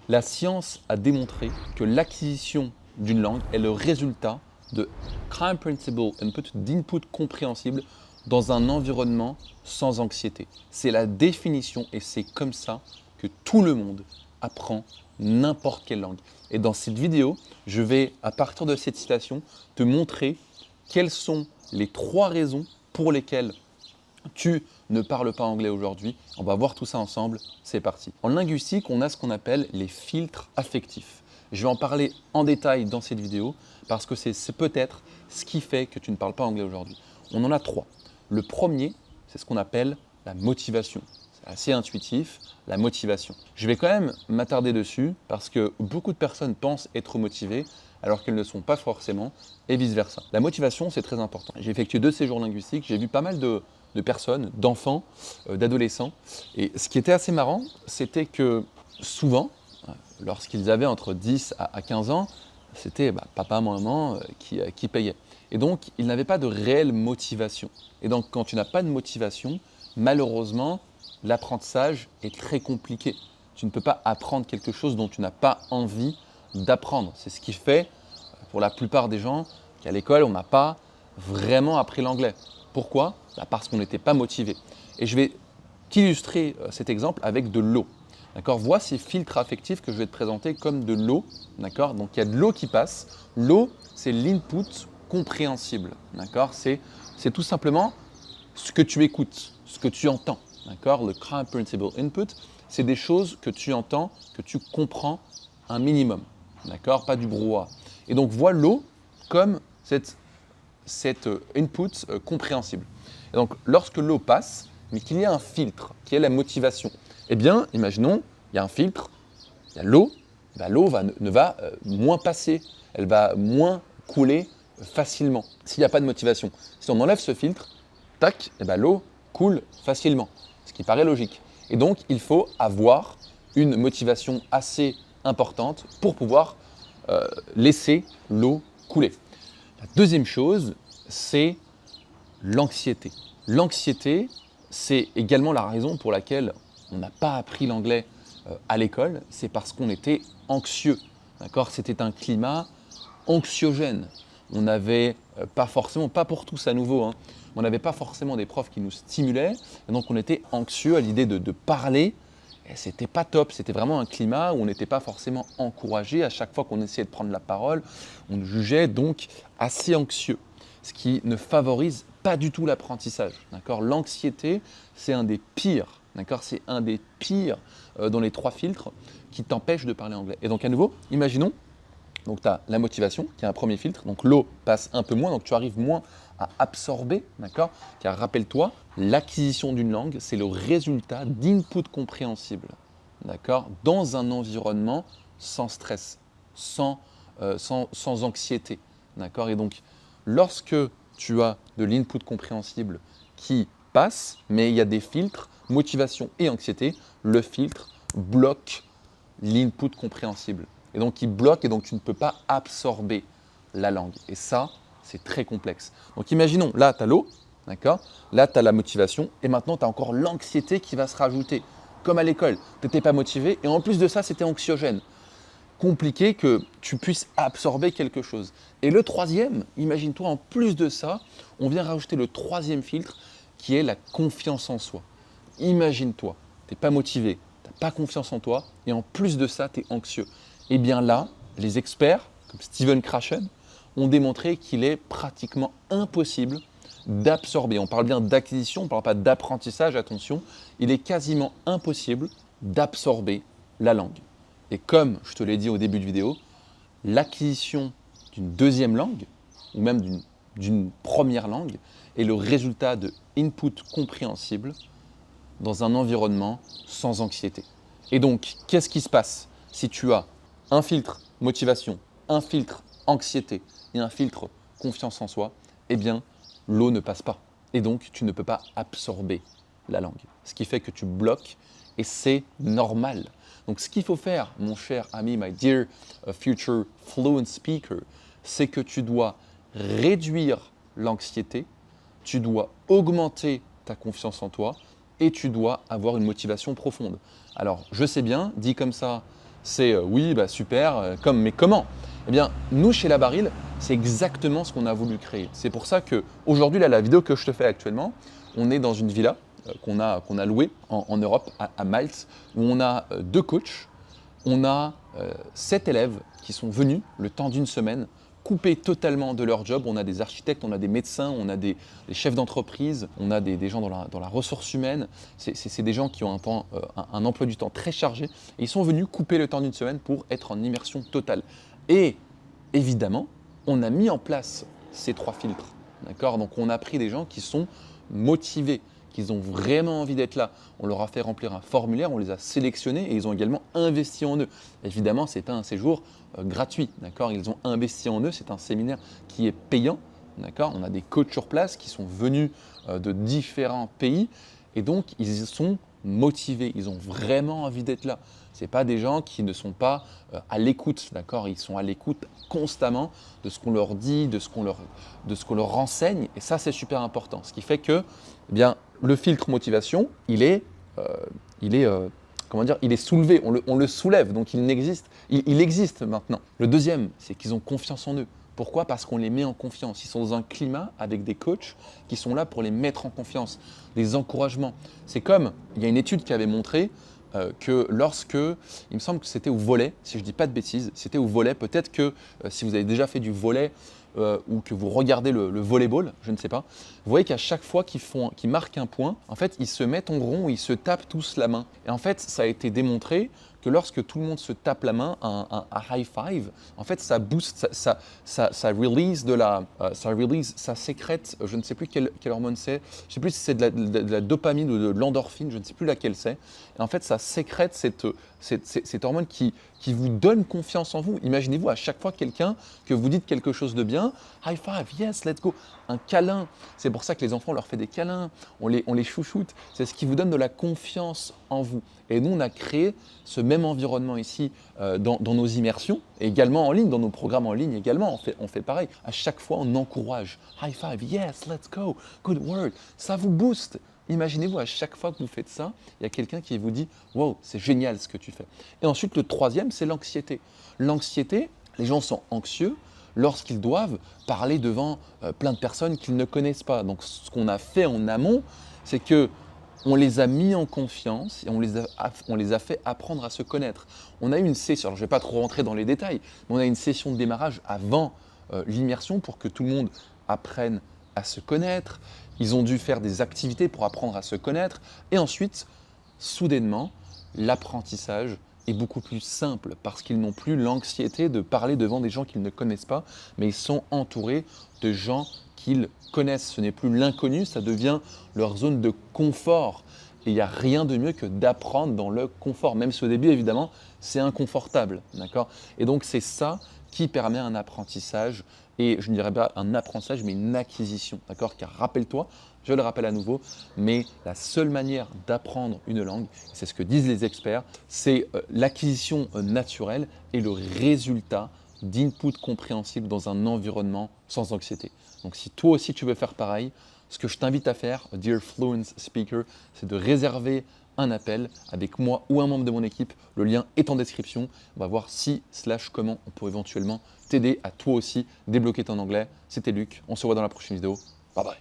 La science a démontré que l'acquisition d'une langue est le résultat de comprehensible input, d'input compréhensible dans un environnement sans anxiété. C'est la définition et c'est comme ça que tout le monde apprend n'importe quelle langue. Et dans cette vidéo, je vais, à partir de cette citation, te montrer quelles sont les 3 raisons pour lesquelles tu ne parles pas anglais aujourd'hui. On va voir tout ça ensemble, c'est parti. En linguistique, on a ce qu'on appelle les filtres affectifs. Je vais en parler en détail dans cette vidéo parce que c'est peut-être ce qui fait que tu ne parles pas anglais aujourd'hui. On en a 3. Le premier, c'est ce qu'on appelle la motivation. C'est assez intuitif, la motivation. Je vais quand même m'attarder dessus parce que beaucoup de personnes pensent être motivées alors qu'elles ne sont pas forcément et vice-versa. La motivation, c'est très important. J'ai effectué 2 séjours linguistiques, j'ai vu pas mal de personnes, d'enfants, d'adolescents. Et ce qui était assez marrant, c'était que souvent, lorsqu'ils avaient entre 10 à 15 ans, c'était papa, maman qui payait. Et donc, ils n'avaient pas de réelle motivation. Et donc, quand tu n'as pas de motivation, malheureusement, l'apprentissage est très compliqué. Tu ne peux pas apprendre quelque chose dont tu n'as pas envie d'apprendre. C'est ce qui fait, pour la plupart des gens, qu'à l'école, on n'a pas vraiment appris l'anglais. Pourquoi ? Parce qu'on n'était pas motivé. Et je vais t'illustrer cet exemple avec de l'eau. D'accord ? Vois ces filtres affectifs que je vais te présenter comme de l'eau. D'accord ? Donc il y a de l'eau qui passe. L'eau, c'est l'input compréhensible. D'accord ? C'est tout simplement ce que tu écoutes, ce que tu entends. D'accord ? Le comprehensible input, c'est des choses que tu entends, que tu comprends un minimum. D'accord ? Pas du brouhaha. Et donc vois l'eau comme cet input compréhensible. Et donc, lorsque l'eau passe, mais qu'il y a un filtre, qui est la motivation, eh bien, imaginons, il y a un filtre, il y a l'eau, l'eau ne va moins passer, elle va moins couler facilement, s'il n'y a pas de motivation. Si on enlève ce filtre, tac, l'eau coule facilement, ce qui paraît logique. Et donc, il faut avoir une motivation assez importante pour pouvoir laisser l'eau couler. La deuxième chose, c'est l'anxiété. L'anxiété, c'est également la raison pour laquelle on n'a pas appris l'anglais à l'école, c'est parce qu'on était anxieux. D'accord ? C'était un climat anxiogène. On n'avait pas forcément, pas pour tous à nouveau, on n'avait pas forcément des profs qui nous stimulaient, et donc on était anxieux à l'idée de parler. Et c'était pas top, c'était vraiment un climat où on n'était pas forcément encouragé. À chaque fois qu'on essayait de prendre la parole, on nous jugeait donc assez anxieux, ce qui ne favorise pas du tout l'apprentissage. D'accord ? L'anxiété, c'est un des pires, d'accord ? C'est un des pires dans les 3 filtres qui t'empêchent de parler anglais. Et donc à nouveau, imaginons, donc tu as la motivation qui est un premier filtre, donc l'eau passe un peu moins, donc tu arrives moins à absorber, d'accord ? Car rappelle-toi, l'acquisition d'une langue, c'est le résultat d'input compréhensible, d'accord ? Dans un environnement sans stress, sans anxiété, d'accord ? Et donc, lorsque tu as de l'input compréhensible qui passe, mais il y a des filtres, motivation et anxiété, le filtre bloque l'input compréhensible. Et donc, il bloque et donc tu ne peux pas absorber la langue. Et ça, c'est très complexe. Donc, imaginons, là, tu as l'eau, d'accord ? Là, tu as la motivation et maintenant, tu as encore l'anxiété qui va se rajouter. Comme à l'école, tu n'étais pas motivé et en plus de ça, c'était anxiogène. Compliqué que tu puisses absorber quelque chose. Et le troisième, imagine-toi, en plus de ça, on vient rajouter le troisième filtre qui est la confiance en soi. Imagine-toi, tu n'es pas motivé, tu n'as pas confiance en toi et en plus de ça, tu es anxieux. Et bien là, les experts, comme Stephen Krashen, ont démontré qu'il est pratiquement impossible d'absorber. On parle bien d'acquisition, on ne parle pas d'apprentissage, attention. Il est quasiment impossible d'absorber la langue. Et comme je te l'ai dit au début de vidéo, l'acquisition d'une deuxième langue, ou même d'une première langue, est le résultat de input compréhensible dans un environnement sans anxiété. Et donc, qu'est-ce qui se passe si tu as un filtre motivation, un filtre anxiété et un filtre confiance en soi? Eh bien, l'eau ne passe pas. Et donc, tu ne peux pas absorber la langue. Ce qui fait que tu bloques et c'est normal. Donc, ce qu'il faut faire, mon cher ami, my dear future fluent speaker, c'est que tu dois réduire l'anxiété, tu dois augmenter ta confiance en toi et tu dois avoir une motivation profonde. Alors, je sais bien, dit comme ça, c'est oui, bah super, mais comment? Eh bien, nous, chez La Baril, c'est exactement ce qu'on a voulu créer. C'est pour ça qu'aujourd'hui, là, la vidéo que je te fais actuellement, on est dans une villa qu'on a louée en Europe, à Malte, où on a 2 coachs, on a 7 élèves qui sont venus le temps d'une semaine, coupés totalement de leur job. On a des architectes, on a des médecins, on a des chefs d'entreprise, on a des gens dans la ressource humaine. C'est des gens qui ont un emploi du temps très chargé. Et ils sont venus couper le temps d'une semaine pour être en immersion totale. Et évidemment, on a mis en place ces 3 filtres. D'accord? Donc on a pris des gens qui sont motivés, qui ont vraiment envie d'être là. On leur a fait remplir un formulaire, on les a sélectionnés et ils ont également investi en eux. Évidemment, ce n'est pas un séjour gratuit. D'accord? Ils ont investi en eux, c'est un séminaire qui est payant. D'accord? On a des coachs sur place qui sont venus de différents pays et donc ils sont motivés, ils ont vraiment envie d'être là. Ce pas des gens qui ne sont pas à l'écoute, d'accord? Ils sont à l'écoute constamment de ce qu'on leur dit, de ce qu'on leur renseigne, et ça c'est super important. Ce qui fait que, eh bien, le filtre motivation, il est comment dire, il est soulevé, on le soulève, donc il existe maintenant. Le deuxième, c'est qu'ils ont confiance en eux. Pourquoi? Parce qu'on les met en confiance. Ils sont dans un climat avec des coachs qui sont là pour les mettre en confiance, les encouragements. C'est comme, il y a une étude qui avait montré que lorsque, il me semble que c'était au volley, si je ne dis pas de bêtises, c'était au volley, peut-être que si vous avez déjà fait du volley ou que vous regardez le volleyball, je ne sais pas, vous voyez qu'à chaque fois qu'ils marquent un point, en fait, ils se mettent en rond et ils se tapent tous la main. Et en fait, ça a été démontré que lorsque tout le monde se tape la main, un high five, en fait, ça booste, ça release ça sécrète, je ne sais plus quelle hormone c'est, je ne sais plus si c'est de la dopamine ou de l'endorphine, je ne sais plus laquelle c'est. Et en fait, ça sécrète cette hormone qui vous donne confiance en vous. Imaginez-vous à chaque fois quelqu'un que vous dites quelque chose de bien, high five, yes, let's go, un câlin. C'est pour ça que les enfants, on leur fait des câlins, on les chouchoute. C'est ce qui vous donne de la confiance en vous. Et nous, on a créé ce même environnement ici dans nos immersions, et également en ligne, dans nos programmes en ligne également, on fait pareil. À chaque fois, on encourage. High five, yes, let's go, good work. Ça vous booste. Imaginez-vous, à chaque fois que vous faites ça, il y a quelqu'un qui vous dit « Wow, c'est génial ce que tu fais ». Et ensuite, le troisième, c'est l'anxiété. L'anxiété, les gens sont anxieux lorsqu'ils doivent parler devant plein de personnes qu'ils ne connaissent pas. Donc, ce qu'on a fait en amont, c'est que on les a mis en confiance et on les a fait apprendre à se connaître. On a eu une session, alors je ne vais pas trop rentrer dans les détails, mais on a une session de démarrage avant l'immersion pour que tout le monde apprenne à se connaître. Ils ont dû faire des activités pour apprendre à se connaître. Et ensuite, soudainement, l'apprentissage est beaucoup plus simple parce qu'ils n'ont plus l'anxiété de parler devant des gens qu'ils ne connaissent pas, mais ils sont entourés de gens qu'ils connaissent. Ce n'est plus l'inconnu, ça devient leur zone de confort. Et il n'y a rien de mieux que d'apprendre dans le confort, même si au début, évidemment, c'est inconfortable. D'accord? Et donc, c'est ça qui permet un apprentissage, et je ne dirais pas un apprentissage, mais une acquisition. D'accord? Car rappelle-toi, je le rappelle à nouveau, mais la seule manière d'apprendre une langue, c'est ce que disent les experts, c'est l'acquisition naturelle et le résultat d'input compréhensible dans un environnement sans anxiété. Donc si toi aussi tu veux faire pareil, ce que je t'invite à faire, Dear Fluence Speaker, c'est de réserver un appel avec moi ou un membre de mon équipe. Le lien est en description. On va voir si/comment on peut éventuellement t'aider à toi aussi débloquer ton anglais. C'était Luc, on se voit dans la prochaine vidéo. Bye bye.